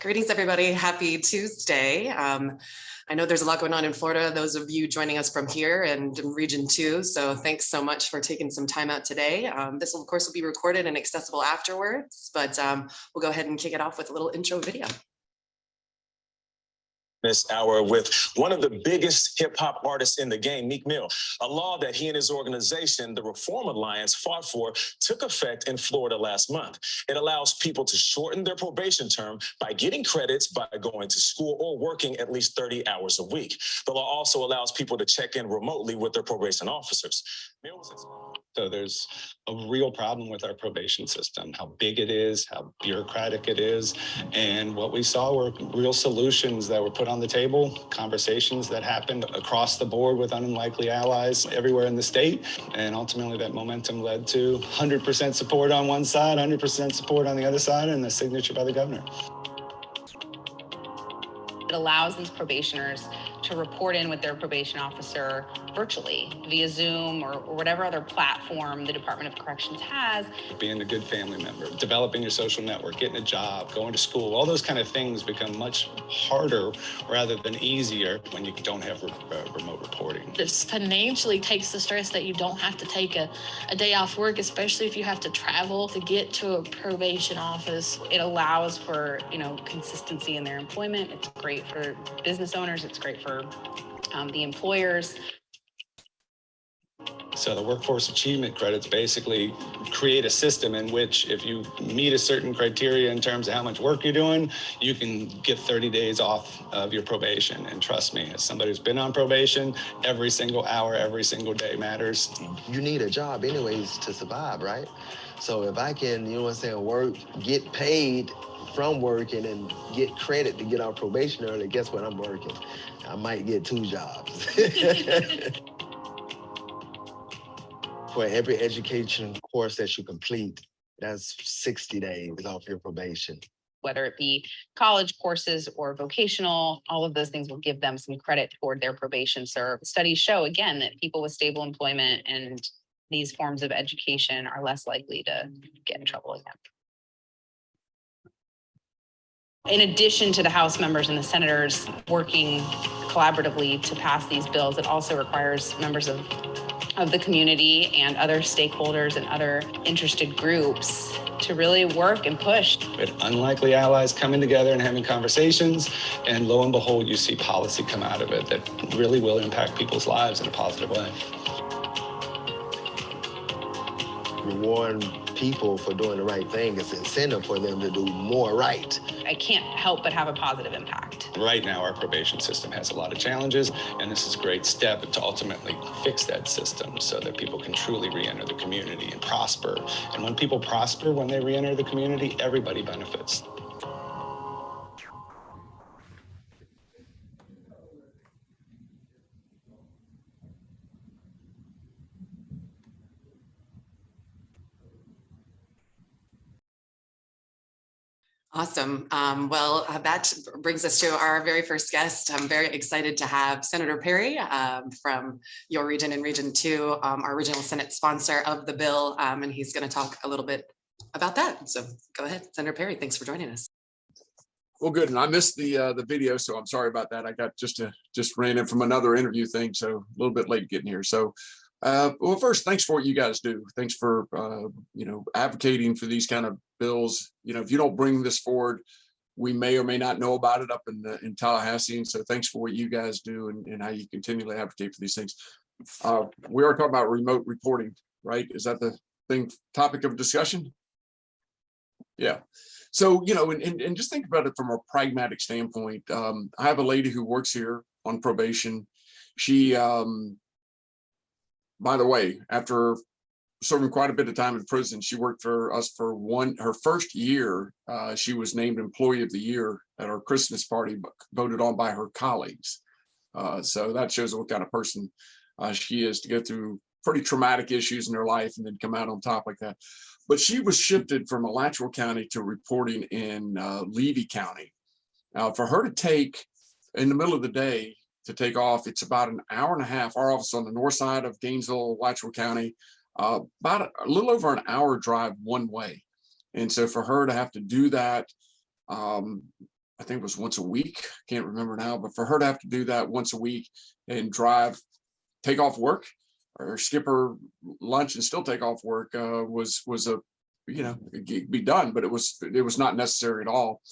Greetings, everybody. Happy Tuesday. I know there's a lot going on in Florida, those of you joining us from here and in Region 2. So thanks so much for taking some time out today. This will, of course, will be recorded and accessible afterwards, but we'll go ahead and kick it off with a little intro video. This hour with one of the biggest hip hop artists in the game, Meek Mill. A law that he and his organization, the Reform Alliance, fought for took effect in Florida last month. It allows people to shorten their probation term by getting credits by going to school or working at least 30 hours a week. The law also allows people to check in remotely with their probation officers. So there's a real problem with our probation system, how big it is, how bureaucratic it is. And what we saw were real solutions that were put on the table, conversations that happened across the board with unlikely allies everywhere in the state. And ultimately that momentum led to 100% support on one side, 100% support on the other side, and the signature by the governor. It allows these probationers to report in with their probation officer virtually via Zoom or whatever other platform the Department of Corrections has. Being a good family member, developing your social network, getting a job, going to school, all those kind of things become much harder rather than easier when you don't have remote reporting. It financially takes the stress that you don't have to take a day off work, especially if you have to travel to get to a probation office. It allows for, consistency in their employment. It's great for business owners. It's great for the employers. So the workforce achievement credits basically create a system in which if you meet a certain criteria in terms of how much work you're doing, you can get 30 days off of your probation. And trust me, as somebody who's been on probation, every single hour, every single day matters. You need a job anyways to survive, right? So if I can, work, get paid from working and get credit to get on probation early, guess what? I'm working. I might get 2 jobs. For every education course that you complete, that's 60 days off your probation. Whether it be college courses or vocational, all of those things will give them some credit toward their probation serve. Studies show, again, that people with stable employment and these forms of education are less likely to get in trouble again. In addition to the House members and the senators working collaboratively to pass these bills, it also requires members of the community and other stakeholders and other interested groups to really work and push. With unlikely allies coming together and having conversations, and lo and behold, you see policy come out of it that really will impact people's lives in a positive way. Reward people for doing the right thing is an incentive for them to do more right. I can't help but have a positive impact. Right now, our probation system has a lot of challenges, and this is a great step to ultimately fix that system so that people can truly re-enter the community and prosper. And when people prosper, when they re-enter the community, everybody benefits. Awesome. Well, that brings us to our very first guest. I'm very excited to have Senator Perry from your region in Region 2, our original Senate sponsor of the bill, and he's going to talk a little bit about that. So go ahead, Senator Perry. Thanks for joining us. Well, good. And I missed the video, so I'm sorry about that. I got just ran in from another interview thing, so a little bit late getting here. So well, first, thanks for what you guys do. Thanks for, advocating for these kind of bills. If you don't bring this forward, we may or may not know about it up in Tallahassee. And so thanks for what you guys do and how you continually advocate for these things. We are talking about remote reporting, right? Is that the topic of discussion? Yeah. So, and just think about it from a pragmatic standpoint. I have a lady who works here on probation. She, by the way, after serving quite a bit of time in prison, she worked for us for her first year. She was named Employee of the Year at our Christmas party, voted on by her colleagues. So that shows what kind of person she is, to go through pretty traumatic issues in her life and then come out on top like that. But she was shifted from Alachua County to reporting in Levy County. Now, for her to take, in the middle of the day, to take off, it's about an hour and a half. Our office on the north side of Gainesville, Alachua County, about a little over an hour drive one way. And so for her to have to do that, I think it was once a week, can't remember now, but for her to have to do that once a week and take off work or skip her lunch and still take off work was a, it could be done, but it was not necessary at all.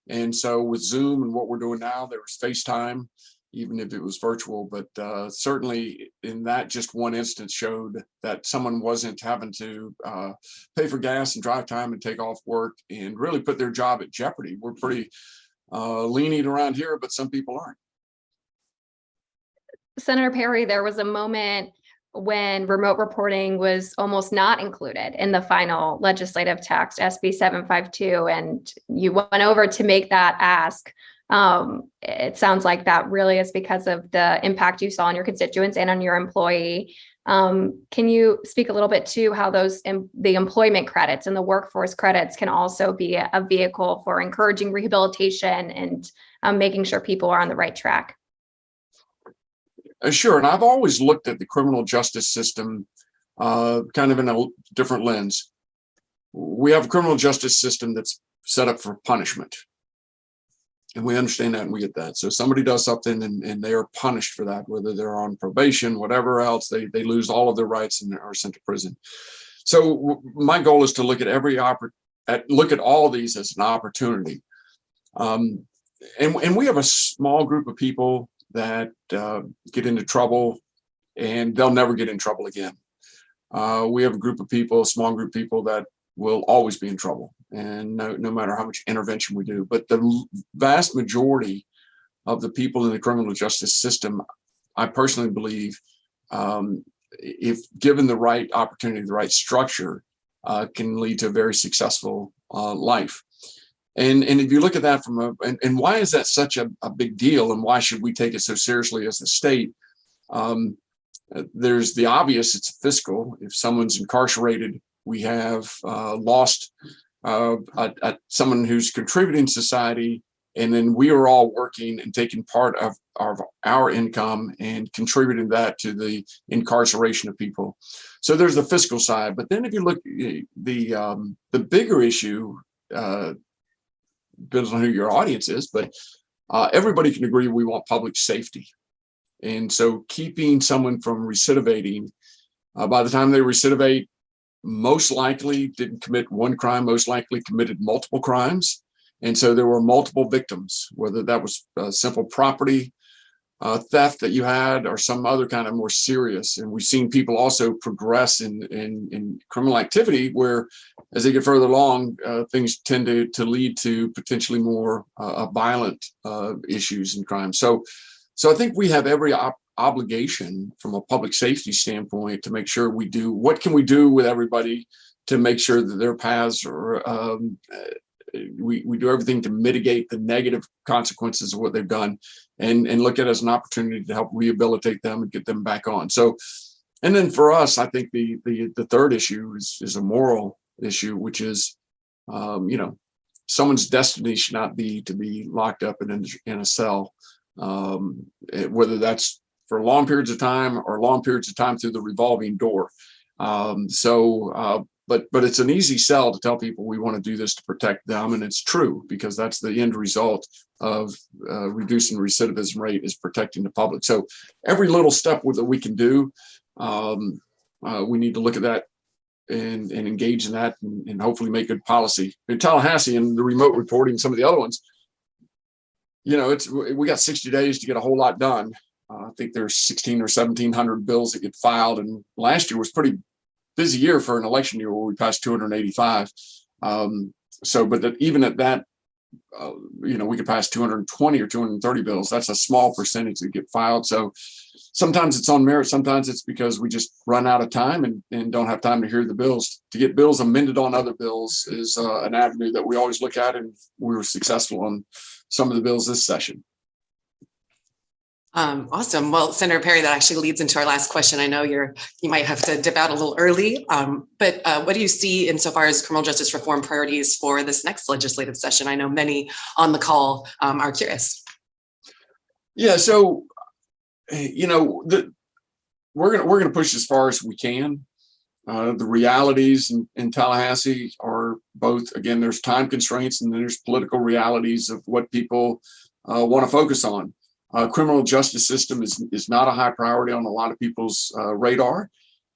And so with Zoom and what we're doing now, there was FaceTime, even if it was virtual, but certainly in that just one instance showed that someone wasn't having to pay for gas and drive time and take off work and really put their job at jeopardy. We're pretty lenient around here, but some people aren't. Senator Perry, there was a moment when remote reporting was almost not included in the final legislative text, SB 752, and you went over to make that ask. It sounds like that really is because of the impact you saw on your constituents and on your employee. Can you speak a little bit to how the employment credits and the workforce credits can also be a vehicle for encouraging rehabilitation and making sure people are on the right track? Sure. And I've always looked at the criminal justice system kind of in a different lens. We have a criminal justice system that's set up for punishment. And we understand that and we get that. So somebody does something and they are punished for that, whether they're on probation, whatever else, they lose all of their rights and are sent to prison. So my goal is to look at look at all of these as an opportunity. And we have a small group of people that get into trouble and they'll never get in trouble again. We have a group of people, a small group of people that will always be in trouble, and no matter how much intervention we do. But the vast majority of the people in the criminal justice system, I personally believe, if given the right opportunity, the right structure, can lead to a very successful life. And if you look at that from and why is that such a big deal, and why should we take it so seriously as the state? There's the obvious, it's fiscal. If someone's incarcerated, we have lost someone who's contributing to society, and then we are all working and taking part of our income and contributing that to the incarceration of people. So there's the fiscal side. But then if you look, the bigger issue, depends on who your audience is, but everybody can agree we want public safety. And so keeping someone from recidivating, by the time they recidivate, most likely didn't commit one crime, most likely committed multiple crimes. And so there were multiple victims, whether that was simple property theft that you had or some other kind of more serious. And we've seen people also progress in criminal activity where as they get further along, things tend to lead to potentially more violent issues and crime. So I think we have every obligation from a public safety standpoint to make sure we do what can we do with everybody to make sure that their paths are we do everything to mitigate the negative consequences of what they've done and look at it as an opportunity to help rehabilitate them and get them back on. So, and then for us, I think the third issue is a moral issue, which is, someone's destiny should not be to be locked up in a cell, whether that's for long periods of time or long periods of time through the revolving door. But it's an easy sell to tell people we want to do this to protect them. And it's true, because that's the end result of reducing recidivism rate is protecting the public. So every little step that we can do, we need to look at that and engage in that and hopefully make good policy. In Tallahassee and the remote reporting, some of the other ones, we got 60 days to get a whole lot done. I think there's 16 or 1700 bills that get filed. And last year was pretty busy year for an election year where we passed 285. But even at that, we could pass 220 or 230 bills. That's a small percentage that get filed. So sometimes it's on merit. Sometimes it's because we just run out of time and don't have time to hear the bills. To get bills amended on other bills is an avenue that we always look at, and we were successful on some of the bills this session. Awesome. Well, Senator Perry, that actually leads into our last question. I know you might have to dip out a little early, but what do you see insofar as criminal justice reform priorities for this next legislative session? I know many on the call are curious. Yeah, so we're gonna push as far as we can. The realities in Tallahassee are both, again, there's time constraints and then there's political realities of what people want to focus on. Criminal justice system is not a high priority on a lot of people's radar.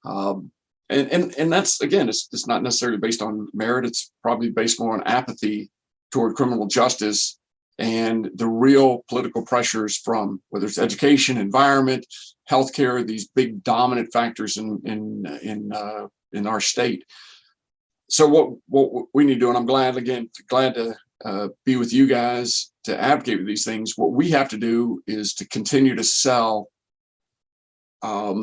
And that's, again, it's not necessarily based on merit. It's probably based more on apathy toward criminal justice and the real political pressures from whether it's education, environment, healthcare, these big dominant factors in our state. So what we need to do, and I'm glad to be with you guys to advocate for these things. What we have to do is to continue to sell. How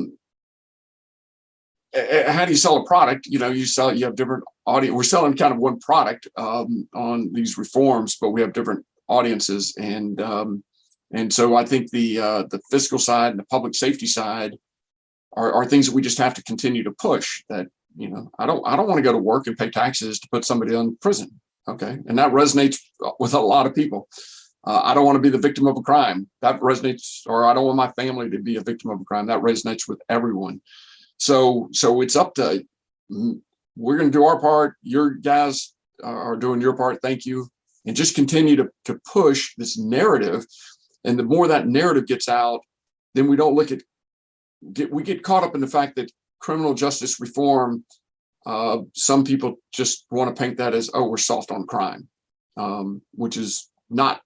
do you sell a product? You have different audience. We're selling kind of one product on these reforms, but we have different audiences. And so I think the fiscal side and the public safety side are things that we just have to continue to push. That, I don't want to go to work and pay taxes to put somebody in prison. Okay. And that resonates with a lot of people. I don't want to be the victim of a crime. That resonates, or I don't want my family to be a victim of a crime. That resonates with everyone. So it's up to, we're going to do our part. Your guys are doing your part. Thank you. And just continue to push this narrative. And the more that narrative gets out, then we don't we get caught up in the fact that criminal justice reform, some people just want to paint that as, oh, we're soft on crime, which is not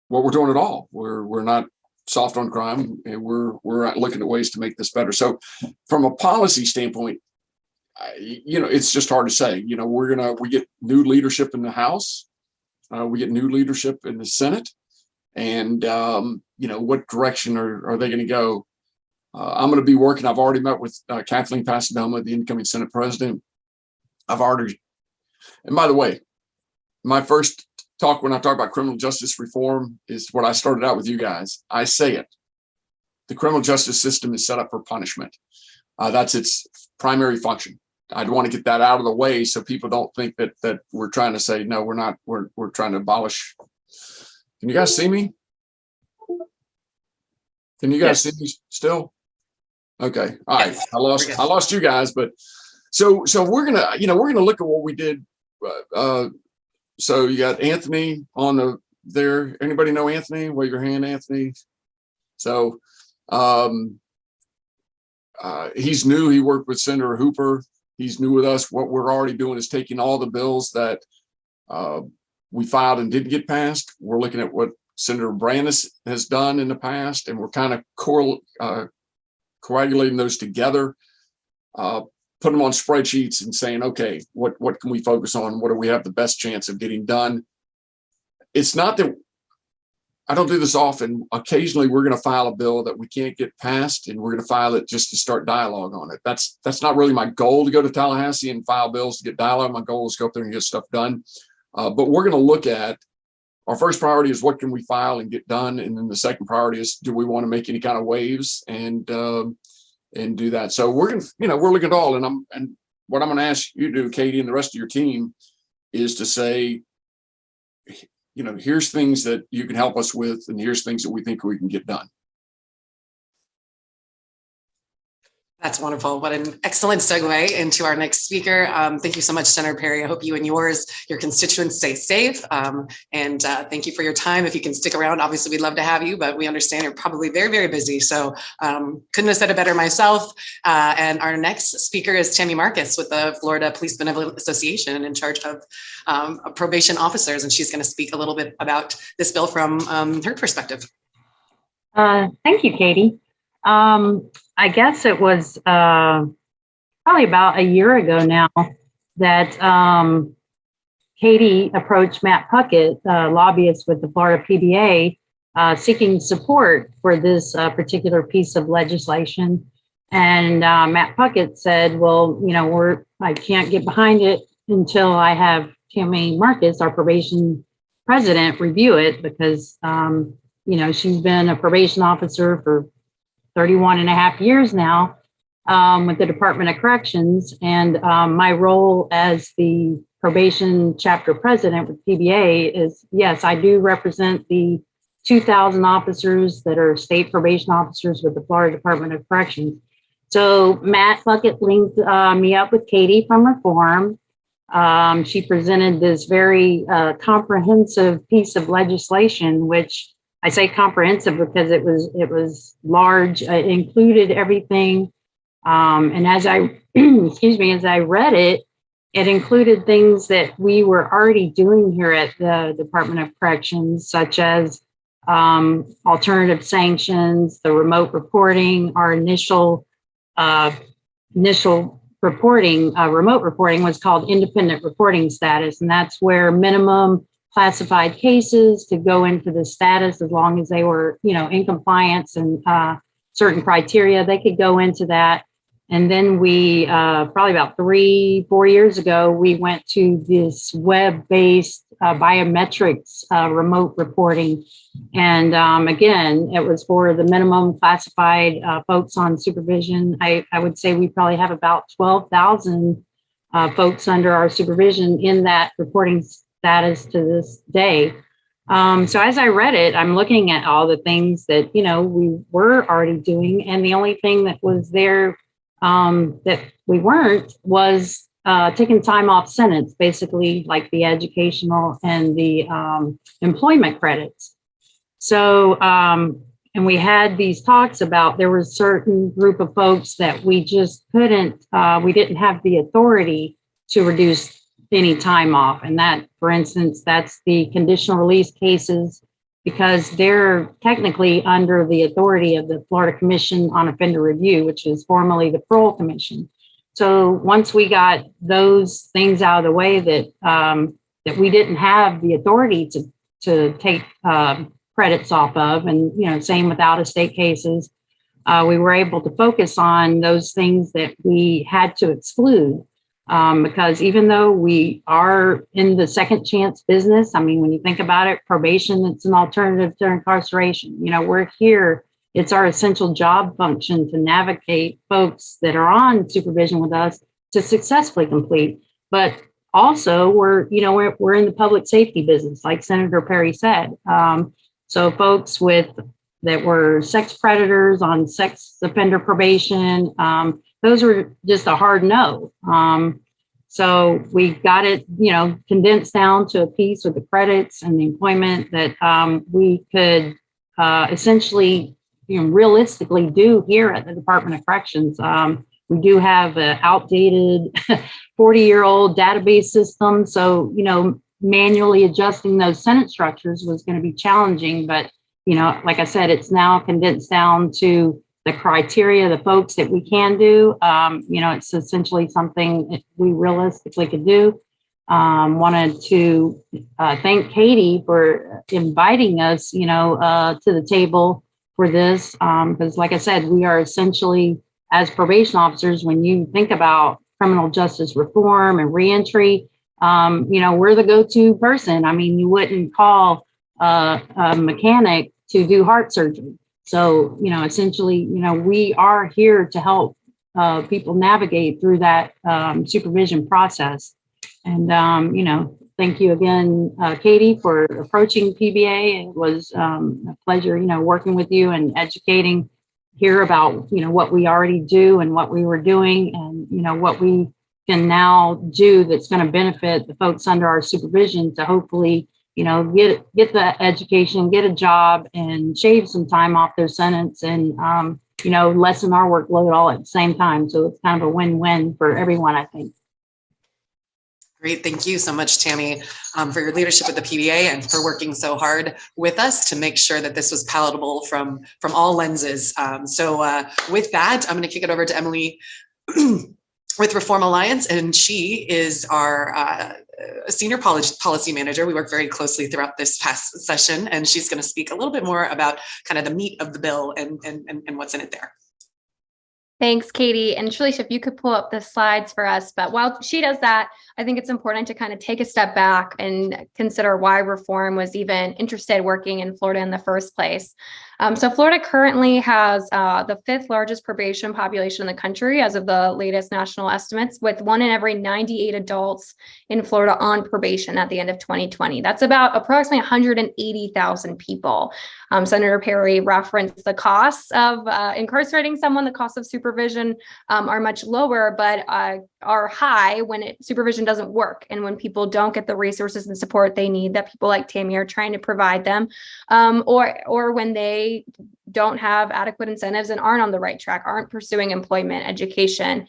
what we're doing at all. We're not soft on crime, and we're looking at ways to make this better. So from a policy standpoint, it's just hard to say. We get new leadership in the House, we get new leadership in the Senate, and what direction are they going to go? I'm going to be working. I've already met with Kathleen Pasadoma, the incoming Senate president. And by the way, my first talk when I talk about criminal justice reform is what I started out with you guys. I say it. The criminal justice system is set up for punishment. That's its primary function. I'd want to get that out of the way so people don't think that we're trying to say, no, we're not. We're trying to abolish. Can you guys see me? Can you guys see me still? Okay. All right. Yes. I lost you guys, but so we're gonna look at what we did. So you got Anthony on there. Anybody know Anthony? Wave your hand, Anthony. So he's new. He worked with Senator Hooper. He's new with us. What we're already doing is taking all the bills that we filed and didn't get passed. We're looking at what Senator Brandis has done in the past, and we're kind of coagulating those together, put them on spreadsheets and saying, okay, what can we focus on? What do we have the best chance of getting done? It's not that I don't do this often. Occasionally we're going to file a bill that we can't get passed, and we're going to file it just to start dialogue on it. That's not really my goal to go to Tallahassee and file bills to get dialogue. My goal is to go up there and get stuff done. But we're going to look at, our first priority is what can we file and get done, and then the second priority is, do we want to make any kind of waves and do that. So we're looking at all, and what I'm going to ask you to do, Katie, and the rest of your team, is to say, here's things that you can help us with, and here's things that we think we can get done. That's wonderful. What an excellent segue into our next speaker. Thank you so much, Senator Perry. I hope you and your constituents stay safe. And thank you for your time. If you can stick around, obviously we'd love to have you, but we understand you're probably very, very busy. So couldn't have said it better myself. And our next speaker is Tammy Marcus with the Florida Police Benevolent Association, in charge of probation officers. And she's going to speak a little bit about this bill from her perspective. Thank you, Katie. I guess it was probably about a year ago now that Katie approached Matt Puckett, lobbyist with the Florida PBA, seeking support for this particular piece of legislation. And Matt Puckett said, well, I can't get behind it until I have Tammy Marcus, our probation president, review it, because, she's been a probation officer for 31 and a half years now with the Department of Corrections. And my role as the probation chapter president with PBA is, yes, I do represent the 2,000 officers that are state probation officers with the Florida Department of Corrections. So Matt Bucket linked me up with Katie from Reform. She presented this very comprehensive piece of legislation, which I say comprehensive because it was large. It included everything. And as I, excuse me, as I read it, it included things that we were already doing here at the Department of Corrections, such as alternative sanctions, the remote reporting, our initial reporting, remote reporting was called independent reporting status. And that's where minimum classified cases could go into the status as long as they were, in compliance and certain criteria, they could go into that. And then we, probably about 3-4 years ago, we went to this web-based biometrics remote reporting. And again, it was for the minimum classified folks on supervision. I would say we probably have about 12,000 folks under our supervision in that reporting status to this day. So as I read it, I'm looking at all the things that, we were already doing. And the only thing that was there that we weren't was taking time off sentence, basically like the educational and the employment credits. So, and we had these talks about there was a certain group of folks that we just couldn't, we didn't have the authority to reduce any time off. And that, for instance, that's the conditional release cases, because they're technically under the authority of the Florida Commission on Offender Review, which is formerly the Parole Commission. So once we got those things out of the way that that we didn't have the authority to take credits off of, and same with out-of-state cases, we were able to focus on those things that we had to exclude. Because even though we are in the second chance business, I mean, when you think about it, probation, it's an alternative to incarceration. We're here, it's our essential job function to navigate folks that are on supervision with us to successfully complete. But also we're in the public safety business, like Senator Perry said. So folks that were sex predators on sex offender probation, those were just a hard no. So we got it, condensed down to a piece with the credits and the employment that we could essentially, realistically do here at the Department of Corrections. We do have an outdated 40-year-old database system. So, manually adjusting those sentence structures was going to be challenging. But, like I said, it's now condensed down to the criteria, the folks that we can do. It's essentially something we realistically could do. Wanted to thank Katie for inviting us, to the table for this. Because like I said, we are essentially, as probation officers, when you think about criminal justice reform and reentry, we're the go-to person. I mean, you wouldn't call a mechanic to do heart surgery. So, essentially, we are here to help people navigate through that supervision process. And, thank you again, Katie, for approaching PBA. It was a pleasure, working with you and educating here about, what we already do and what we were doing and, what we can now do that's going to benefit the folks under our supervision to hopefully get the education, get a job, and shave some time off their sentence, and lessen our workload all at the same time. So it's kind of a win-win for everyone, I think. Great. Thank you so much, Tammy, for your leadership with the PBA and for working so hard with us to make sure that this was palatable from all lenses. So with that, I'm going to kick it over to Emily with Reform Alliance, and she is our senior policy manager. We work very closely throughout this past session, and she's going to speak a little bit more about kind of the meat of the bill and what's in it there. Thanks, Katie. And Shalisha, if you could pull up the slides for us. But while she does that, I think it's important to kind of take a step back and consider why reform was even interested working in Florida in the first place. So Florida currently has the 5th largest probation population in the country as of the latest national estimates, with 1 in every 98 adults in Florida on probation at the end of 2020. That's about approximately 180,000 people. Senator Perry referenced the costs of incarcerating someone. The costs of supervision are much lower, but are high when supervision doesn't work and when people don't get the resources and support they need that people like Tammy are trying to provide them, or when they don't have adequate incentives and aren't on the right track, aren't pursuing employment, education,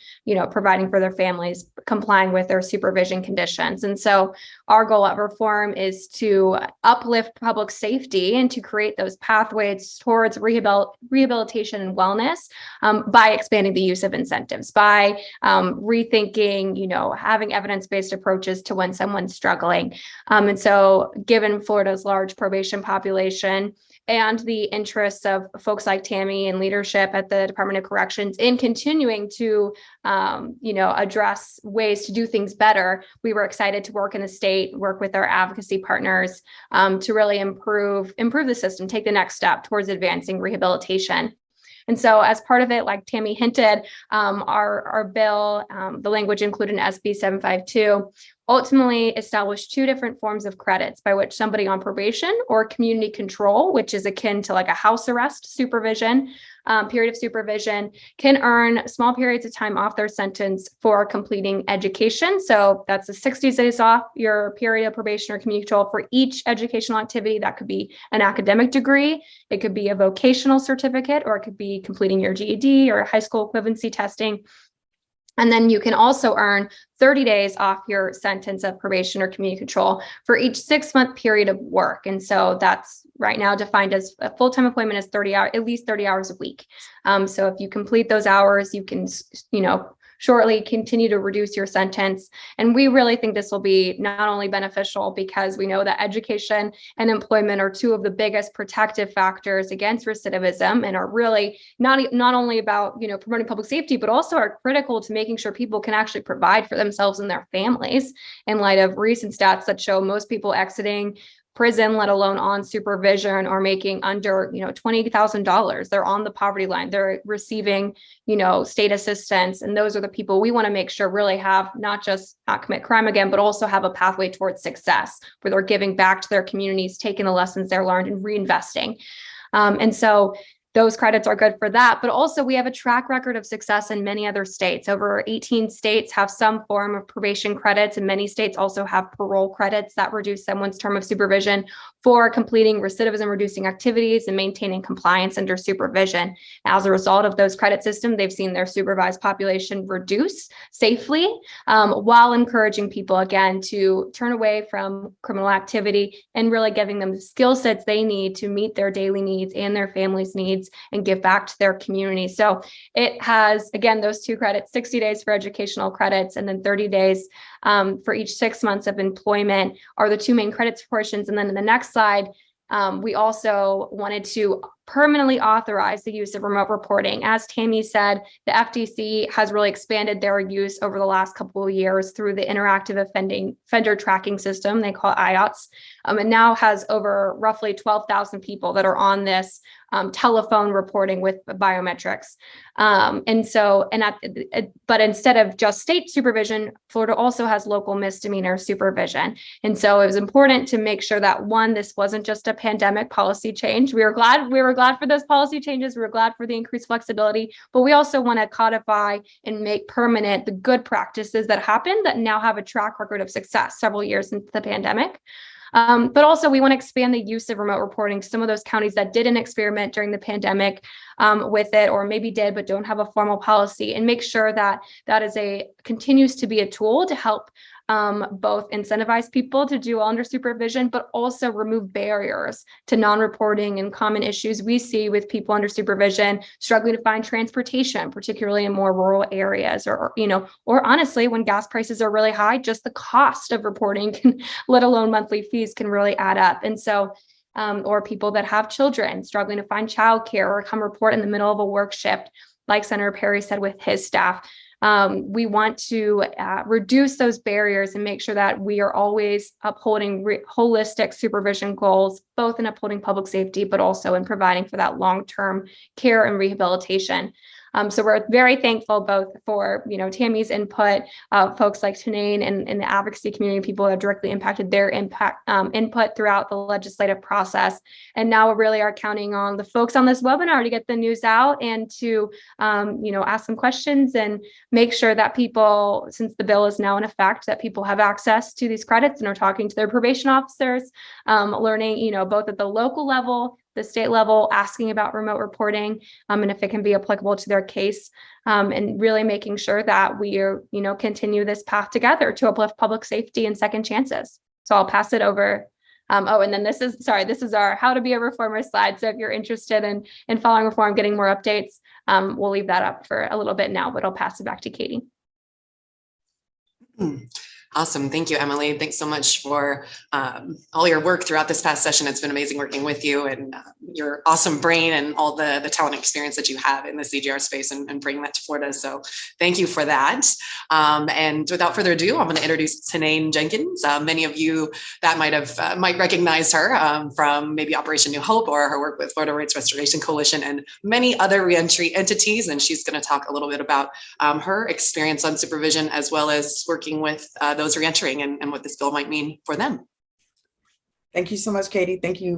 providing for their families, complying with their supervision conditions. And so our goal at Reform is to uplift public safety and to create those pathways towards rehabilitation and wellness by expanding the use of incentives, by rethinking, having evidence-based approaches to when someone's struggling. And so given Florida's large probation population, and the interests of folks like Tammy and leadership at the Department of Corrections in continuing to, address ways to do things better, we were excited to work in the state, work with our advocacy partners to really improve the system, take the next step towards advancing rehabilitation. And so as part of it, like Tammy hinted, our bill, the language included in SB 752, ultimately established 2 different forms of credits by which somebody on probation or community control, which is akin to like a house arrest supervision, period of supervision, can earn small periods of time off their sentence for completing education. So that's the 60 days off your period of probation or community control for each educational activity. That could be an academic degree, it could be a vocational certificate, or it could be completing your GED or high school equivalency testing. And then you can also earn 30 days off your sentence of probation or community control for each 6-month period of work. And so that's right now defined as a full-time employment as 30 hours, at least 30 hours a week. So if you complete those hours, you can, shortly continue to reduce your sentence. And we really think this will be not only beneficial because we know that education and employment are 2 of the biggest protective factors against recidivism and are really not only about, promoting public safety, but also are critical to making sure people can actually provide for themselves and their families in light of recent stats that show most people exiting prison, let alone on supervision, or making under, $20,000. They're on the poverty line. They're receiving, state assistance. And those are the people we want to make sure really have not commit crime again, but also have a pathway towards success where they're giving back to their communities, taking the lessons they're learned and reinvesting. And so those credits are good for that. But also we have a track record of success in many other states. Over 18 states have some form of probation credits, and many states also have parole credits that reduce someone's term of supervision for completing recidivism reducing activities and maintaining compliance under supervision. As a result of those credit systems, they've seen their supervised population reduce safely, while encouraging people again to turn away from criminal activity and really giving them the skill sets they need to meet their daily needs and their families' needs and give back to their community. So it has, again, those 2 credits, 60 days for educational credits, and then 30 days for each 6 months of employment are the 2 main credits portions. And then in the next slide, we also wanted to permanently authorize the use of remote reporting. As Tammy said, the FTC has really expanded their use over the last couple of years through the interactive offender tracking system they call IOTS, and now has over roughly 12,000 people that are on this telephone reporting with biometrics. But instead of just state supervision, Florida also has local misdemeanor supervision. And so it was important to make sure that, one, this wasn't just a pandemic policy change. We were glad for those policy changes. We were glad for the increased flexibility, but we also want to codify and make permanent the good practices that happened that now have a track record of success several years into the pandemic. But also we want to expand the use of remote reporting to some of those counties that didn't experiment during the pandemic with it, or maybe did, but don't have a formal policy, and make sure that continues to be a tool to help both incentivize people to do well under supervision, but also remove barriers to non-reporting and common issues we see with people under supervision struggling to find transportation, particularly in more rural areas, or honestly, when gas prices are really high, just the cost of reporting let alone monthly fees, can really add up. And so or people that have children struggling to find childcare or come report in the middle of a work shift, like Senator Perry said with his staff. We want to reduce those barriers and make sure that we are always upholding holistic supervision goals, both in upholding public safety, but also in providing for that long-term care and rehabilitation. So we're very thankful both for, Tammy's input, folks like Tanane and the advocacy community, people who have directly impacted their input throughout the legislative process. And now we really are counting on the folks on this webinar to get the news out and to, ask some questions and make sure that people, since the bill is now in effect, that people have access to these credits and are talking to their probation officers, learning, both at the local level, the state level, asking about remote reporting, and if it can be applicable to their case, and really making sure that we are, continue this path together to uplift public safety and second chances. So I'll pass it over. And then this is our how to be a reformer slide. So if you're interested in following reform, getting more updates, we'll leave that up for a little bit now, but I'll pass it back to Katie. Awesome. Thank you, Emily. Thanks so much for all your work throughout this past session. It's been amazing working with you and your awesome brain and all the talent and experience that you have in the CGR space and bringing that to Florida. So thank you for that. And without further ado, I'm going to introduce Tanane Jenkins. Many of you that might recognize her from maybe Operation New Hope or her work with Florida Rights Restoration Coalition and many other reentry entities. And she's going to talk a little bit about her experience on supervision as well as working with those reentering and what this bill might mean for them. Thank you so much, Katie. Thank you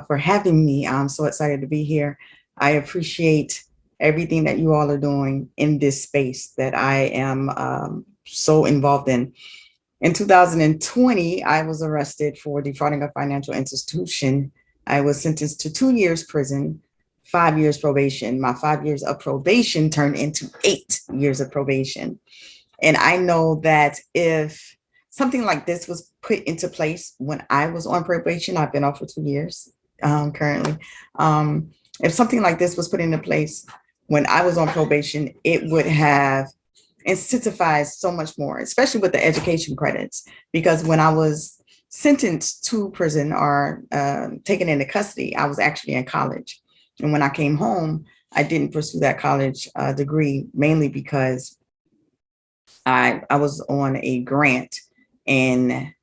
for having me. I'm so excited to be here. I appreciate everything that you all are doing in this space that I am so involved in. In 2020, I was arrested for defrauding a financial institution. I was sentenced to 2 years prison, 5 years probation. My 5 years of probation turned into 8 years of probation. And I know that if something like this was put into place when I was on probation, I've been off for 2 years currently. If something like this was put into place when I was on probation, it would have incentivized so much more, especially with the education credits, because when I was sentenced to prison or taken into custody, I was actually in college. And when I came home, I didn't pursue that college degree, mainly because I was on a grant. And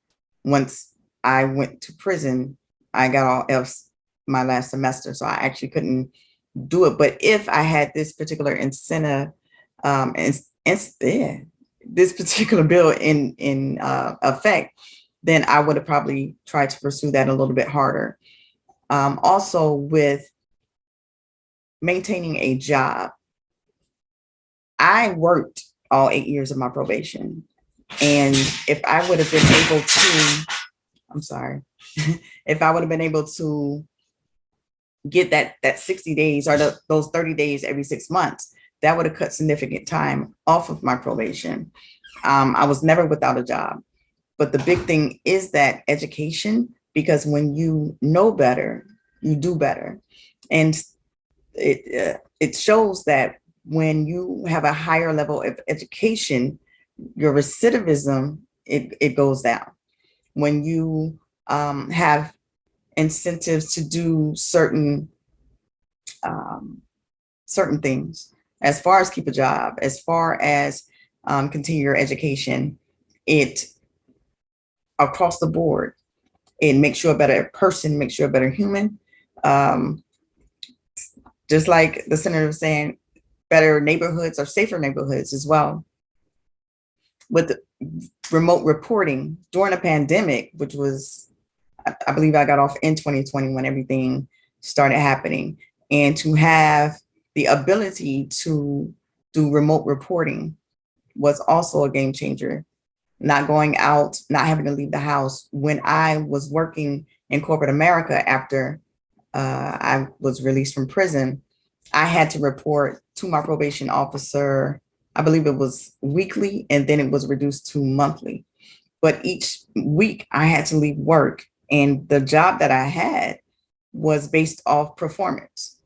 once I went to prison, I got all F's my last semester. So I actually couldn't do it. But if I had this particular incentive, this particular bill in effect, then I would have probably tried to pursue that a little bit harder. Also with maintaining a job, I worked all 8 years of my probation. And if I would have been able to, if I would have been able to get that 60 days or those 30 days every 6 months, that would have cut significant time off of my probation. I was never without a job. But the big thing is that education, because when you know better, you do better. And it shows that when you have a higher level of education, your recidivism, it goes down. When you have incentives to do certain things, as far as keep a job, as far as continue your education, it across the board, it makes you a better person, makes you a better human. Just like the senator was saying, better neighborhoods or safer neighborhoods as well. With the remote reporting during a pandemic, which was, I believe I got off in 2020 when everything started happening, and to have the ability to do remote reporting was also a game changer. Not going out, not having to leave the house. When I was working in corporate America after I was released from prison, I had to report to my probation officer, I believe it was weekly, and then it was reduced to monthly. But each week I had to leave work, and the job that I had was based off performance.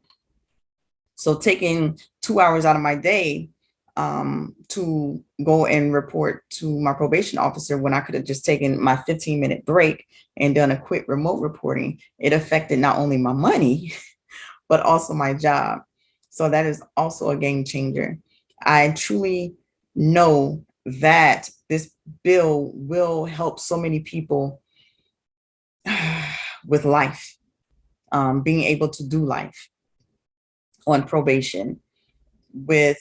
So taking 2 hours out of my day to go and report to my probation officer when I could have just taken my 15-minute break and done a quick remote reporting, it affected not only my money, but also my job. So that is also a game changer. I truly know that this bill will help so many people with life, being able to do life on probation, with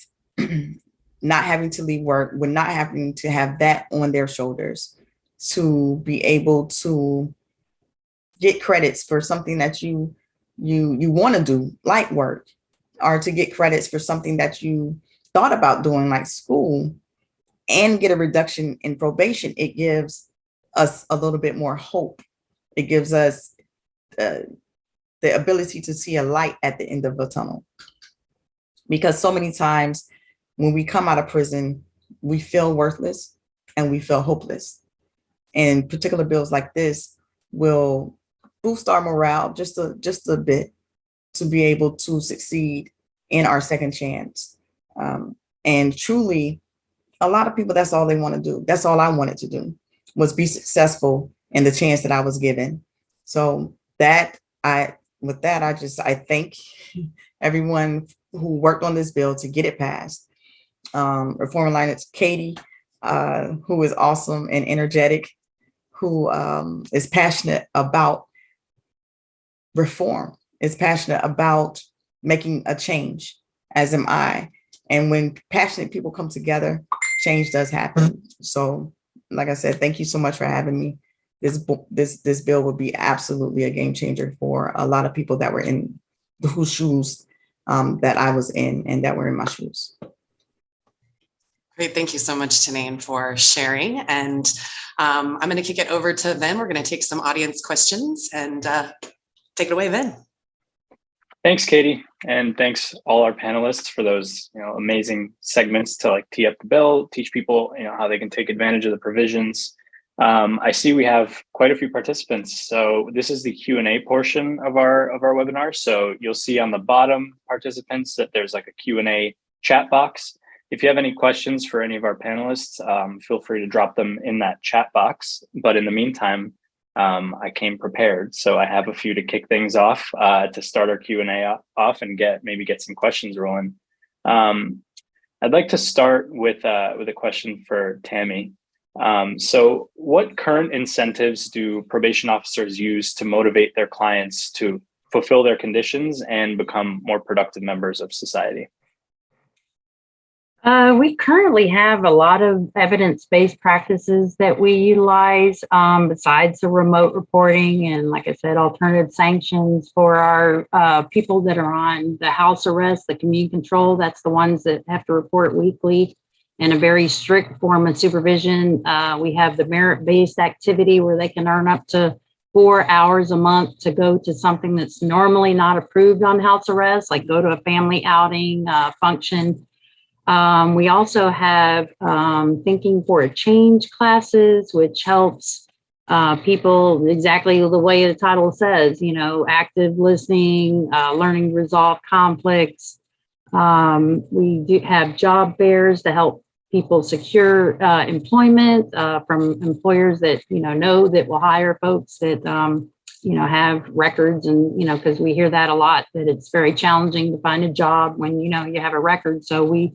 not having to leave work, with not having to have that on their shoulders, to be able to get credits for something that you want to do, like work, or to get credits for something that you thought about doing, like school, and get a reduction in probation. It gives us a little bit more hope. It gives us the ability to see a light at the end of the tunnel. Because so many times when we come out of prison, we feel worthless and we feel hopeless. And particular bills like this will boost our morale just a bit, to be able to succeed in our second chance. And truly, a lot of people, that's all they want to do. That's all I wanted to do, was be successful in the chance that I was given. So I thank everyone who worked on this bill to get it passed. Reform Alliance, Katie, who is awesome and energetic, who is passionate about reform, is passionate about making a change, as am I. And when passionate people come together, change does happen. So, like I said, thank you so much for having me. This bill will be absolutely a game changer for a lot of people that were in whose shoes that I was in, and that were in my shoes. Great. Thank you so much, Tanane, for sharing. And I'm going to kick it over to Ven. We're going to take some audience questions, and take it away, Ven. Thanks, Katie. And thanks all our panelists for those, amazing segments to tee up the bill, teach people, how they can take advantage of the provisions. I see we have quite a few participants. So this is the Q&A portion of our webinar. So you'll see on the bottom, participants, that there's a Q&A chat box. If you have any questions for any of our panelists, feel free to drop them in that chat box. But in the meantime, I came prepared. So I have a few to kick things off to start our Q&A off and get some questions rolling. I'd like to start with a question for Tammy. So what current incentives do probation officers use to motivate their clients to fulfill their conditions and become more productive members of society? We currently have a lot of evidence-based practices that we utilize, besides the remote reporting and, like I said, alternative sanctions for our people that are on the house arrest, the community control. That's the ones that have to report weekly, and a very strict form of supervision. We have the merit-based activity where they can earn up to 4 hours a month to go to something that's normally not approved on house arrest, like go to a family outing, function. We also have Thinking for a Change classes, which helps people exactly the way the title says, active listening, learning to resolve conflicts. We do have job fairs to help people secure employment from employers that, know that will hire folks that, have records, and, because we hear that a lot, that it's very challenging to find a job when, you have a record. So we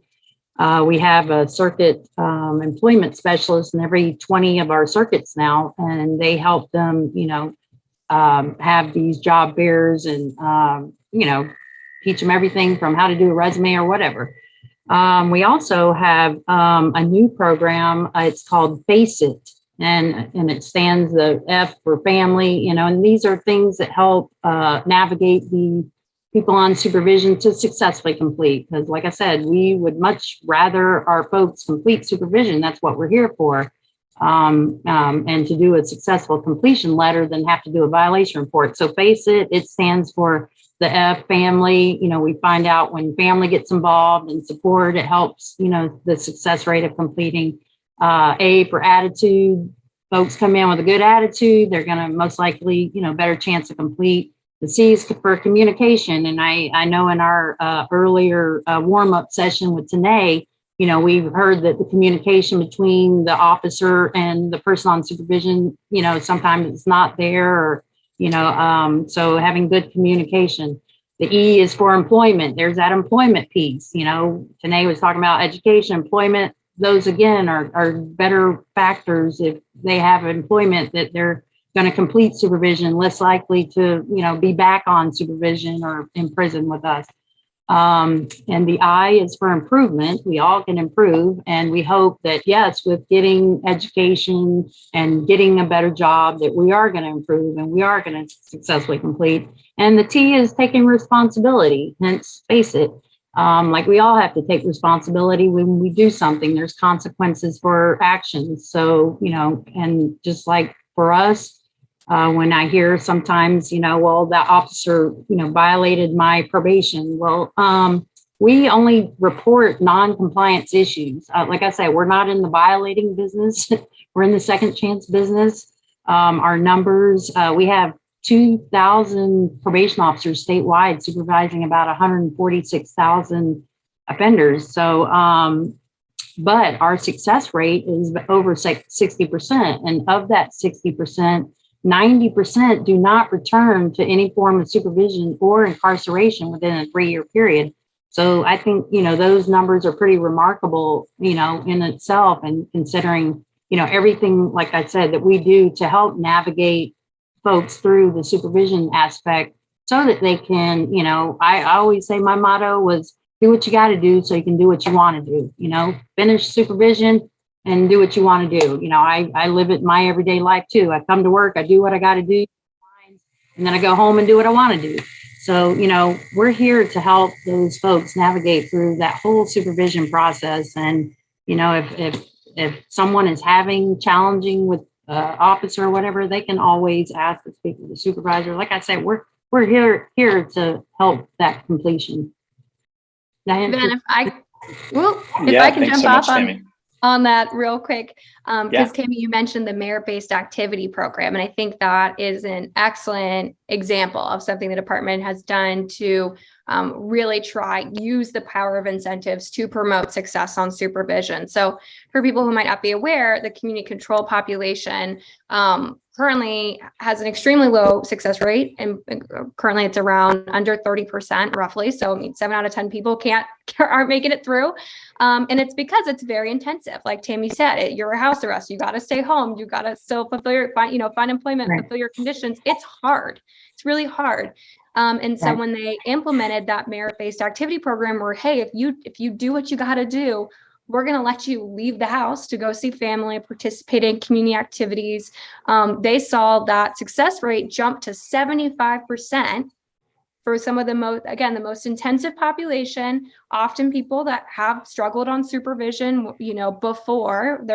have a circuit employment specialist in every 20 of our circuits now, and they help them, have these job fairs and, teach them everything from how to do a resume or whatever. We also have a new program. It's called Face It, and it stands the F for family, and these are things that help navigate the people on supervision to successfully complete. Because like I said, we would much rather our folks complete supervision. That's what we're here for. And to do a successful completion letter than have to do a violation report. So Face It, it stands for the F, family. We find out when family gets involved and support, it helps, the success rate of completing. A for attitude. Folks come in with a good attitude, they're going to most likely, better chance to complete. The C is for communication. And I know in our earlier warm-up session with Tanae, we've heard that the communication between the officer and the person on supervision, sometimes it's not there, or, so having good communication. The E is for employment. There's that employment piece. Tanae was talking about education, employment. those again are better factors if they have employment that they're going to complete supervision, less likely to, be back on supervision or in prison with us. And the I is for improvement. We all can improve. And we hope that, yes, with getting education and getting a better job, that we are going to improve and we are going to successfully complete. And the T is taking responsibility. Hence, face it, like we all have to take responsibility when we do something. There's consequences for actions. So, and just like for us, when I hear sometimes, well, that officer, violated my probation. Well, we only report non-compliance issues. Like I said, we're not in the violating business. We're in the second chance business. Our numbers, we have 2,000 probation officers statewide supervising about 146,000 offenders. So, but our success rate is over 60%. And of that 60%, 90% do not return to any form of supervision or incarceration within a 3-year period. So I think, those numbers are pretty remarkable, in itself, and considering, everything, like I said, that we do to help navigate folks through the supervision aspect so that they can, I always say my motto was do what you got to do so you can do what you want to do, finish supervision and do what you want to do. I live it in my everyday life too. I come to work, I do what I got to do, and then I go home and do what I want to do. So, we're here to help those folks navigate through that whole supervision process. And, if someone is challenging with officer or whatever, they can always ask to speak with the supervisor. Like I said, we're here to help that completion. Ben, if I Yeah, can thanks jump so much, off Tammy. on that real quick, because Yeah. Tammy, you mentioned the merit-based activity program, and I think that is an excellent example of something the department has done to really use the power of incentives to promote success on supervision. So for people who might not be aware, the community control population currently has an extremely low success rate, and currently it's around under 30% roughly. So 7 out of 10 people aren't making it through. And it's because it's very intensive. Like Tammy said, you're a house arrest. You got to stay home. You got to still find employment, Right. fulfill your conditions. It's hard. It's really hard. And so Right. when they implemented that merit-based activity program where, hey, if you do what you got to do, we're going to let you leave the house to go see family, participate in community activities. They saw that success rate jump to 75% for some of the most intensive population, often people that have struggled on supervision, before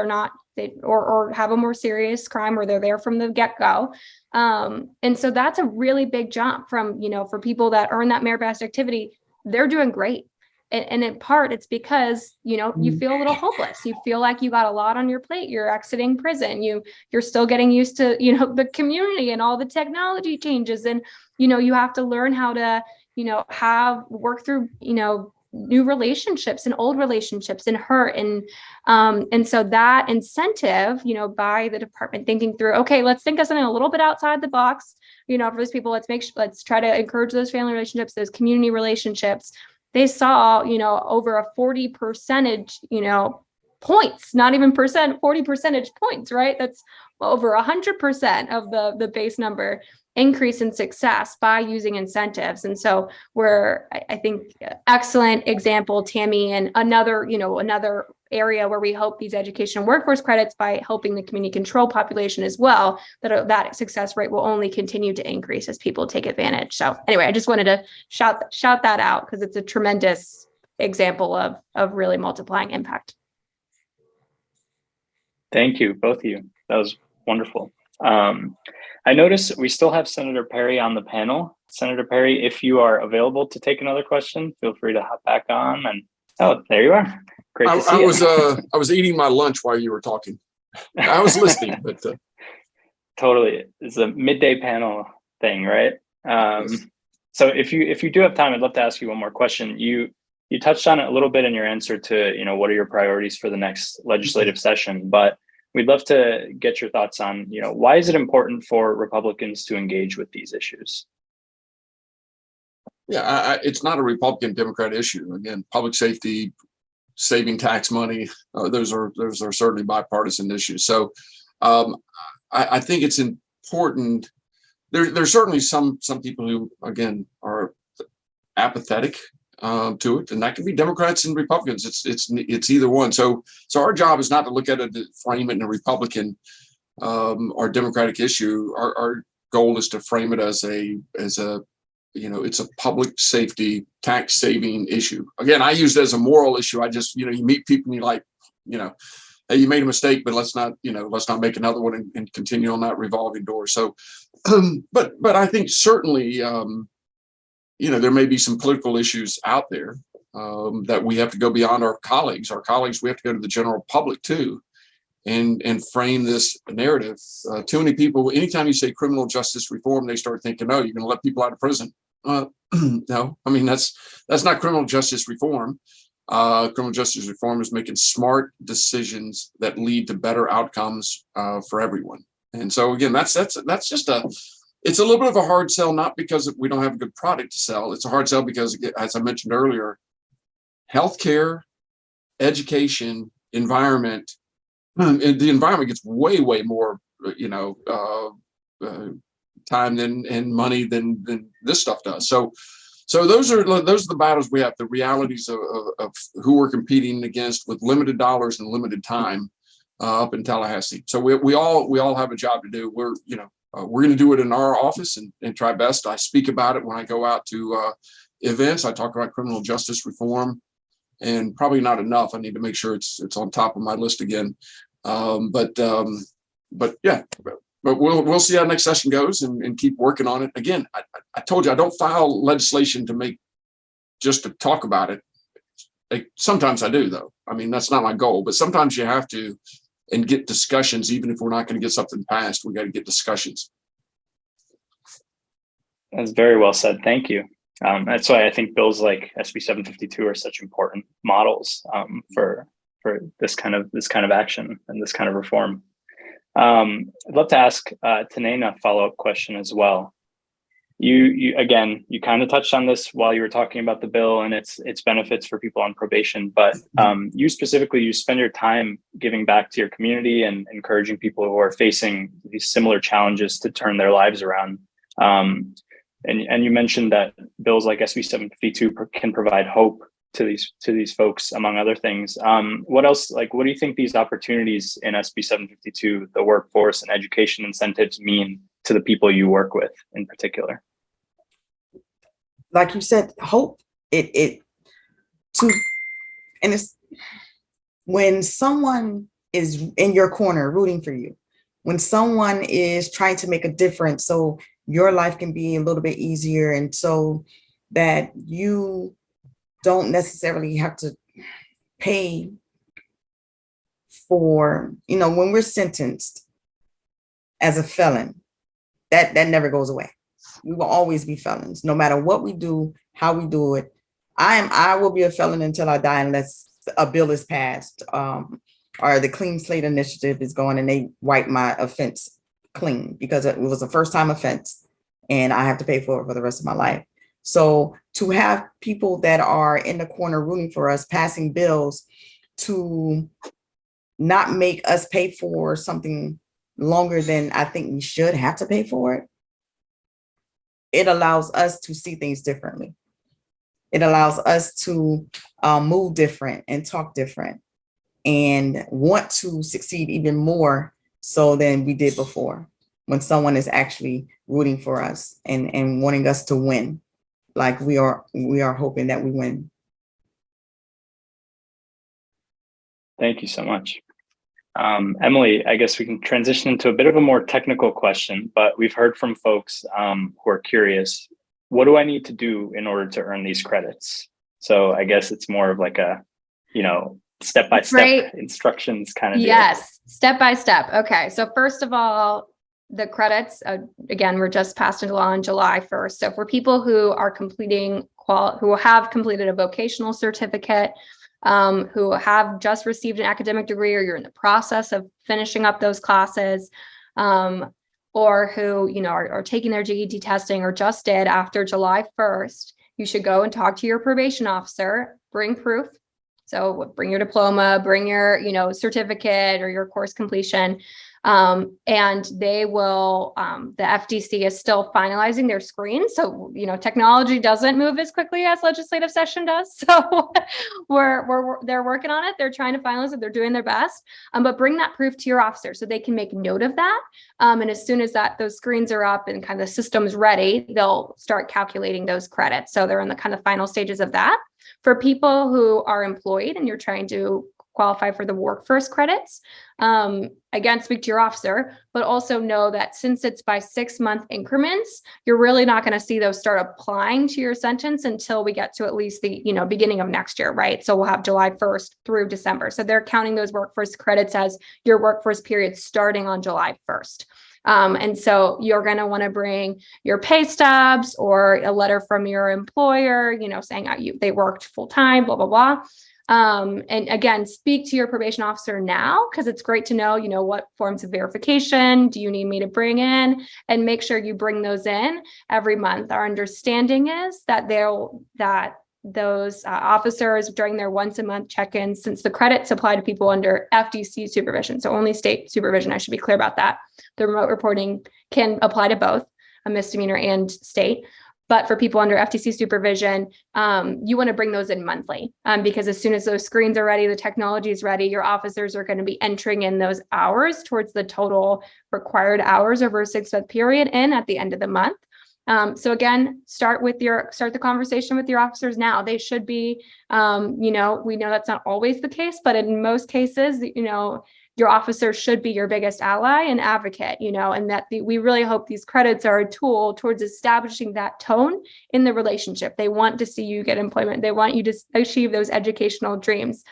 or have a more serious crime where they're there from the get-go. And so that's a really big jump from, for people that earn that merit-based activity, they're doing great. And in part, it's because, you feel a little hopeless. You feel like you got a lot on your plate. You're exiting prison. You're still getting used to, the community and all the technology changes. And, you have to learn how to, work through, new relationships and old relationships and hurt. And so that incentive, by the department thinking through, okay, let's think of something a little bit outside the box, for those people, let's try to encourage those family relationships, those community relationships. They saw, over a 40 percentage, points, not even percent, 40 percentage points, right? That's over 100% of the base number increase in success by using incentives. And so I think, excellent example, Tammy, and another area where we hope these education and workforce credits by helping the community control population as well, that success rate will only continue to increase as people take advantage. So anyway, I just wanted to shout that out because it's a tremendous example of really multiplying impact. Thank you, both of you. That was wonderful. I notice we still have Senator Perry on the panel. Senator Perry, if you are available to take another question, feel free to hop back on. And there you are. Great to see you. I was eating my lunch while you were talking. I was listening, but totally, it's a midday panel thing, right? Yes. So if you do have time, I'd love to ask you one more question. You touched on it a little bit in your answer to what are your priorities for the next legislative session, but we'd love to get your thoughts on why is it important for Republicans to engage with these issues? Yeah, it's not a Republican Democrat issue. Again, public safety, saving tax money. Those are certainly bipartisan issues. So I think it's important. There's certainly some people who, again, are apathetic to it, and that can be Democrats and Republicans. It's either one. So our job is not to look at it, to frame it in a Republican or Democratic issue. Our goal is to frame it as a it's a public safety tax saving issue. Again, I use it as a moral issue. I just, you meet people and you're like, hey, you made a mistake, but let's not make another one and continue on that revolving door. So, but I think certainly, there may be some political issues out there that we have to go beyond our colleagues. We have to go to the general public too, and frame this narrative. Too many people, anytime you say criminal justice reform, they start thinking, oh, you're going to let people out of prison. No, I mean, that's not criminal justice reform. Criminal justice reform is making smart decisions that lead to better outcomes for everyone. And so again, that's just it's a little bit of a hard sell, not because we don't have a good product to sell. It's a hard sell because, as I mentioned earlier, healthcare, education, environment, the environment gets way more, time and money than this stuff does. So those are the battles we have, the realities of who we're competing against with limited dollars and limited time up in Tallahassee. So we all have a job to do. We're going to do it in our office and try best. I speak about it when I go out to events. I talk about criminal justice reform, and probably not enough. I need to make sure it's on top of my list again. But yeah. But we'll see how next session goes and keep working on it. Again, I told you, I don't file legislation just to talk about it. Sometimes I do, though. I mean, that's not my goal, but sometimes you have to and get discussions. Even if we're not going to get something passed, we got to get discussions. That's very well said. Thank you. That's why I think bills like SB 752 are such important models for this kind of action and this kind of reform. I'd love to ask Tanena a follow-up question as well. You kind of touched on this while you were talking about the bill and its benefits for people on probation, but you spend your time giving back to your community and encouraging people who are facing these similar challenges to turn their lives around. And you mentioned that bills like SB 752 can provide hope to these folks, among other things. What else, what do you think these opportunities in SB 752, the workforce and education incentives, mean to the people you work with in particular? Like you said, hope. It's when someone is in your corner rooting for you, when someone is trying to make a difference so your life can be a little bit easier, and so that you don't necessarily have to pay for, when we're sentenced as a felon, that never goes away. We will always be felons, no matter what we do, how we do it. I will be a felon until I die, unless a bill is passed or the Clean Slate Initiative is going and they wipe my offense clean, because it was a first-time offense and I have to pay for it for the rest of my life. So to have people that are in the corner rooting for us, passing bills to not make us pay for something longer than I think we should have to pay for it, it allows us to see things differently. It allows us to move different and talk different and want to succeed even more so than we did before, when someone is actually rooting for us and wanting us to win. Like we are hoping that we win. Thank you so much. Emily, I guess we can transition into a bit of a more technical question, but we've heard from folks who are curious, what do I need to do in order to earn these credits? So I guess it's more of like a, step-by-step instructions kind of deal. Yes, step-by-step. Okay, so first of all, the credits, again, were just passed into law on July 1st. So for people who are who have completed a vocational certificate, who have just received an academic degree, or you're in the process of finishing up those classes, or who, are taking their GED testing or just did after July 1st, you should go and talk to your probation officer, bring proof So bring your diploma, bring your, certificate or your course completion. And they will, the FDC is still finalizing their screens. So, technology doesn't move as quickly as legislative session does. So they're working on it. They're trying to finalize it. They're doing their best. But bring that proof to your officer so they can make note of that. And as soon as those screens are up and kind of the system's ready, they'll start calculating those credits. So they're in the kind of final stages of that. For people who are employed and you're trying to qualify for the work first credits, again, speak to your officer, but also know that since it's by 6-month increments, you're really not going to see those start applying to your sentence until we get to at least the, beginning of next year, right? So we'll have July 1st through December. So they're counting those workforce credits as your workforce period starting on July 1st. And so you're going to want to bring your pay stubs or a letter from your employer, saying they worked full time, blah, blah, blah. And again, speak to your probation officer now, because it's great to know, what forms of verification do you need me to bring in, and make sure you bring those in every month. Our understanding is that those officers during their once a month check-ins, since the credits apply to people under FDC supervision, so only state supervision, I should be clear about that. The remote reporting can apply to both a misdemeanor and state. But for people under FTC supervision, you want to bring those in monthly, because as soon as those screens are ready, the technology is ready, your officers are going to be entering in those hours towards the total required hours over a 6-month period and at the end of the month. So again, start the conversation with your officers now. They should be, we know that's not always the case, but in most cases, your officer should be your biggest ally and advocate, and that we really hope these credits are a tool towards establishing that tone in the relationship. They want to see you get employment. They want you to achieve those educational dreams.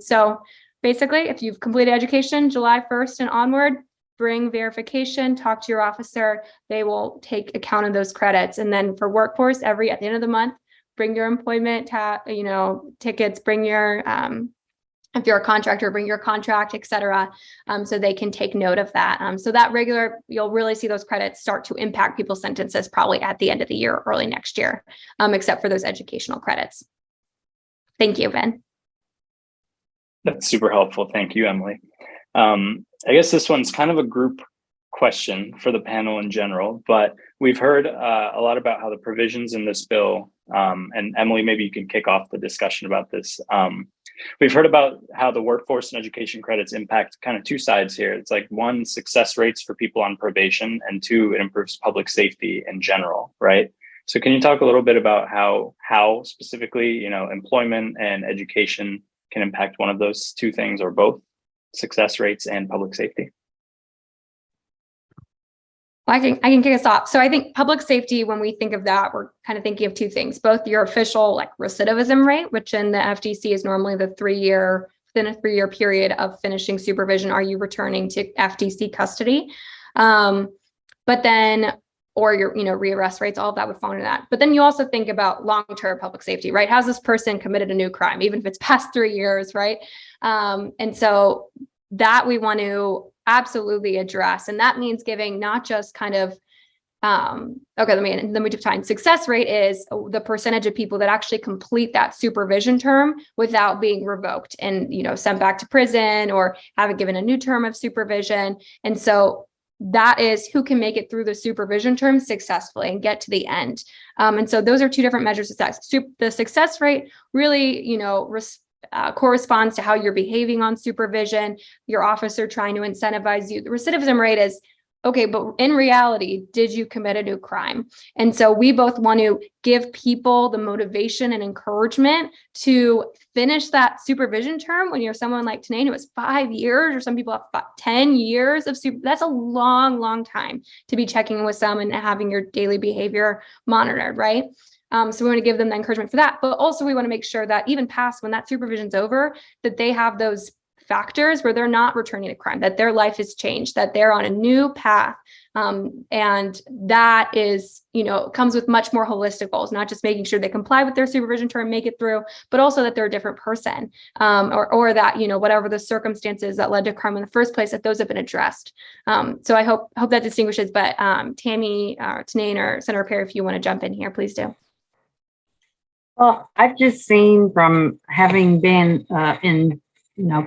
So basically, if you've completed education July 1st and onward, bring verification, talk to your officer. They will take account of those credits. And then for workforce, at the end of the month, bring your employment, tickets, bring your, if you're a contractor, bring your contract, et cetera, so they can take note of that. So that you'll really see those credits start to impact people's sentences probably at the end of the year, early next year, except for those educational credits. Thank you, Ben. That's super helpful. Thank you, Emily. I guess this one's kind of a group question for the panel in general, but we've heard a lot about how the provisions in this bill, and Emily, maybe you can kick off the discussion about this. We've heard about how the workforce and education credits impact kind of two sides here. It's like, one, success rates for people on probation, and two, it improves public safety in general, right? So can you talk a little bit about how specifically, employment and education can impact one of those two things, or both, success rates and public safety? Well, I can kick us off. So I think public safety, when we think of that, we're kind of thinking of two things, both your official recidivism rate, which in the FDC is normally within a 3-year period of finishing supervision, are you returning to FDC custody? But then, or your, rearrest rates, all of that would fall into that. But then you also think about long-term public safety, right? Has this person committed a new crime, even if it's past 3 years, right? And so that we want to absolutely address. And that means giving not just kind of, let me define. Success rate is the percentage of people that actually complete that supervision term without being revoked and, sent back to prison or haven't given a new term of supervision. And so that is who can make it through the supervision term successfully and get to the end. And so those are two different measures of success. The success rate really, corresponds to how you're behaving on supervision, your officer trying to incentivize you. The recidivism rate is, okay, but in reality, did you commit a new crime? And so we both want to give people the motivation and encouragement to finish that supervision term. When you're someone like Tanane, it was 5 years, or some people have 10 years of that's a long, long time to be checking in with someone and having your daily behavior monitored, right? So we want to give them the encouragement for that, but also we want to make sure that even past when that supervision's over, that they have those factors where they're not returning to crime, that their life has changed, that they're on a new path. And that is, comes with much more holistic goals, not just making sure they comply with their supervision term, make it through, but also that they're a different person, or that, whatever the circumstances that led to crime in the first place, that those have been addressed. So I hope that distinguishes, but Tammy, Tanane, or Senator Perry, if you want to jump in here, please do. Well, I've just seen from having been in,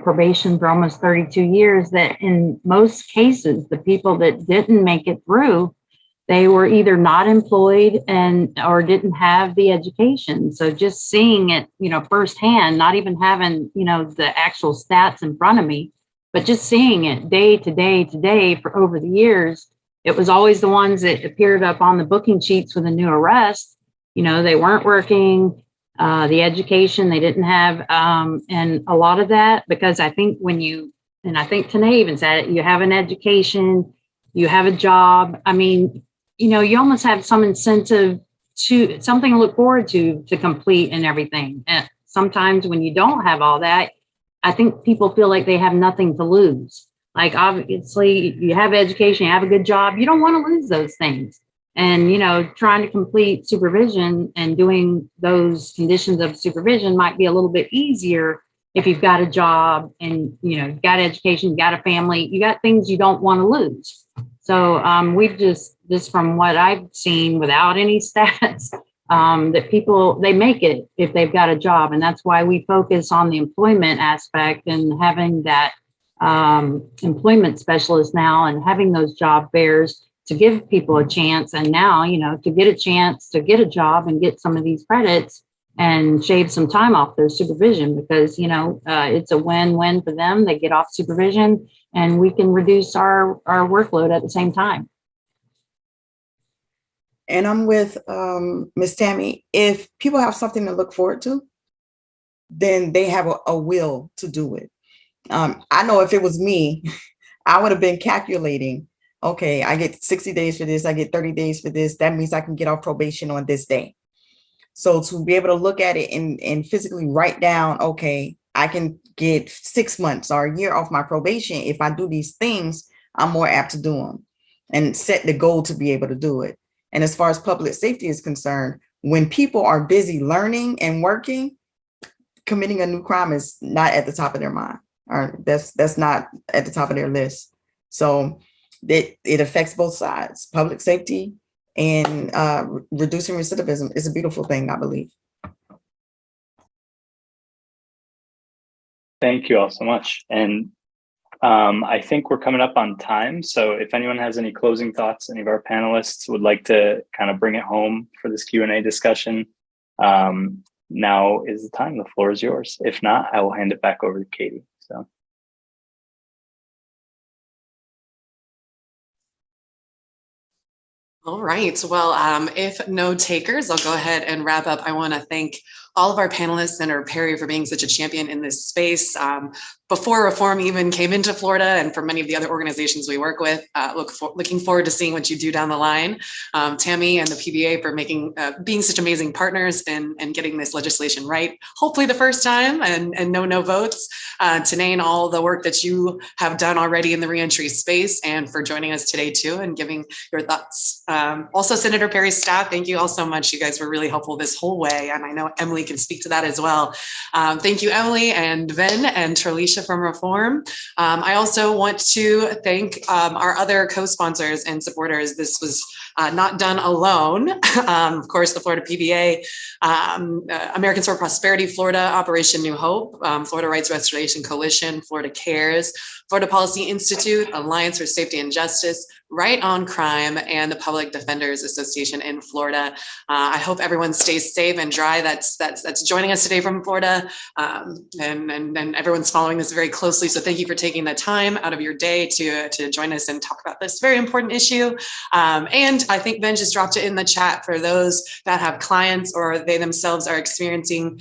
probation for almost 32 years that in most cases, the people that didn't make it through, they were either not employed or didn't have the education. So just seeing it, firsthand, not even having, the actual stats in front of me, but just seeing it day to day to day for over the years, it was always the ones that appeared up on the booking sheets with a new arrest. They weren't working, the education they didn't have. And a lot of that, because I think and I think Tanae even said it, you have an education, you have a job. I mean, you almost have some incentive to something to look forward to complete and everything. And sometimes when you don't have all that, I think people feel like they have nothing to lose. Like, obviously, you have education, you have a good job, you don't want to lose those things. And, trying to complete supervision and doing those conditions of supervision might be a little bit easier if you've got a job and, you've got education, you got a family, you got things you don't want to lose. So we've just from what I've seen without any stats, that people, they make it if they've got a job. And that's why we focus on the employment aspect and having that employment specialist now and having those job fairs to give people a chance. And now, to get a chance to get a job and get some of these credits and shave some time off their supervision, because, it's a win-win for them. They get off supervision and we can reduce our workload at the same time. And I'm with Ms. Tammy. If people have something to look forward to, then they have a will to do it. I know if it was me, I would have been calculating, okay, I get 60 days for this, I get 30 days for this. That means I can get off probation on this day. So to be able to look at it and physically write down, okay, I can get 6 months or a year off my probation. If I do these things, I'm more apt to do them, and set the goal to be able to do it. And as far as public safety is concerned, when people are busy learning and working, committing a new crime is not at the top of their mind, or that's not at the top of their list. So it affects both sides. Public safety and reducing recidivism is a beautiful thing, I believe. Thank you all so much. And I think we're coming up on time. So if anyone has any closing thoughts, any of our panelists would like to kind of bring it home for this Q&A discussion, now is the time. The floor is yours. If not, I will hand it back over to Katie. So. All right. Well, if no takers, I'll go ahead and wrap up. I want to thank all of our panelists, Senator Perry, for being such a champion in this space. Before reform even came into Florida, and for many of the other organizations we work with, looking forward to seeing what you do down the line. Tammy and the PBA for being such amazing partners and getting this legislation right, hopefully the first time, and no votes. Tanae, and all the work that you have done already in the reentry space, and for joining us today too and giving your thoughts. Also, Senator Perry's staff, thank you all so much. You guys were really helpful this whole way, and I know Emily can speak to that as well. Thank you, Emily and Vin and Terlisha from Reform. I also want to thank our other co-sponsors and supporters. This was not done alone. Of course, the Florida PBA, Americans for Prosperity Florida, Operation New Hope, Florida Rights Restoration Coalition, Florida Cares, Florida Policy Institute, Alliance for Safety and Justice, Right on Crime, and the Public Defenders Association in Florida. I hope everyone stays safe and dry. That's joining us today from Florida, and everyone's following this very closely. So thank you for taking the time out of your day to join us and talk about this very important issue. And I think Ben just dropped it in the chat for those that have clients or they themselves are experiencing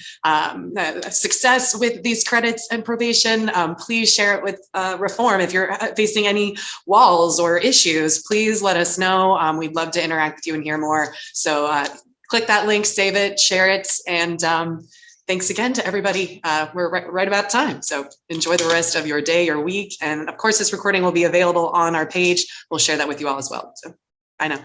success with these credits and probation. Please share it with Reform. If you're facing any walls or issues, please let us know. We'd love to interact with you and hear more. So click that link, save it, share it, and thanks again to everybody. We're right about time. So enjoy the rest of your day, your week. And of course, this recording will be available on our page. We'll share that with you all as well. So bye now.